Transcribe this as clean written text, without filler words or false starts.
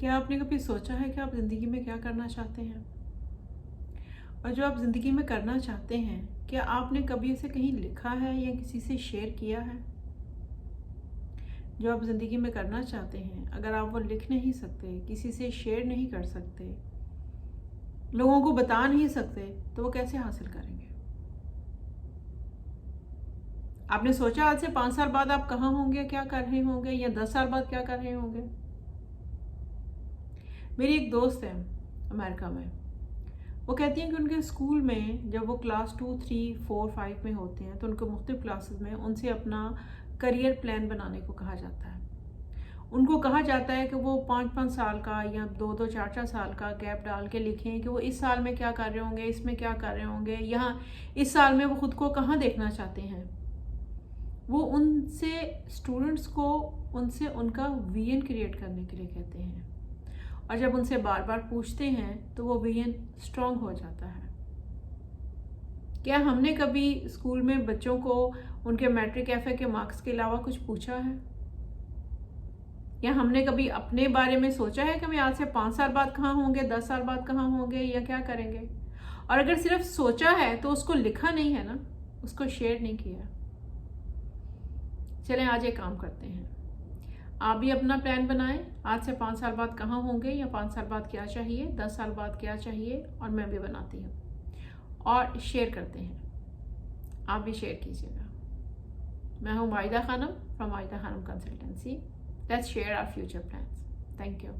क्या आपने कभी सोचा है कि आप ज़िंदगी में क्या करना चाहते हैं? और जो आप ज़िंदगी में करना चाहते हैं, क्या आपने कभी उसे कहीं लिखा है या किसी से शेयर किया है? जो आप ज़िंदगी में करना चाहते हैं, अगर आप वो लिख नहीं सकते, किसी से शेयर नहीं कर सकते, लोगों को बता नहीं सकते, तो वो कैसे हासिल करेंगे? आपने सोचा आज से 5 साल बाद आप कहाँ होंगे, क्या कर रहे होंगे, या 10 साल बाद क्या कर रहे होंगे? मेरी एक दोस्त है अमेरिका में। वो कहती हैं कि उनके स्कूल में जब वो क्लास 2, 3, 4, 5 में होते हैं तो उनको मुख्तलिफ क्लासेस में उनसे अपना करियर प्लान बनाने को कहा जाता है। उनको कहा जाता है कि वो 5-5 साल का या 2-2, 4-4 साल का गैप डाल के लिखें कि वो इस साल में क्या कर रहे होंगे, इसमें क्या कर रहे होंगे, यहाँ इस साल में वो खुद को कहाँ देखना चाहते हैं। वो उनसे स्टूडेंट्स को उनसे उनका विजन क्रिएट करने के लिए कहते हैं, और जब उनसे बार बार पूछते हैं तो वो विजन स्ट्रांग हो जाता है। क्या हमने कभी स्कूल में बच्चों को उनके मैट्रिक एफए के मार्क्स के अलावा कुछ पूछा है? या हमने कभी अपने बारे में सोचा है कि हम आज से 5 साल बाद कहाँ होंगे, 10 साल बाद कहाँ होंगे, या क्या करेंगे? और अगर सिर्फ सोचा है तो उसको लिखा नहीं है ना, उसको शेयर नहीं किया। चलें आज एक काम करते हैं, आप भी अपना प्लान बनाएं, आज से 5 साल बाद कहाँ होंगे, या 5 साल बाद क्या चाहिए, 10 साल बाद क्या चाहिए, और मैं भी बनाती हूँ और शेयर करते हैं। आप भी शेयर कीजिएगा। मैं हूँ Wahida Khanam from Wahida Khanam consultancy. Let's share our future plans. Thank you.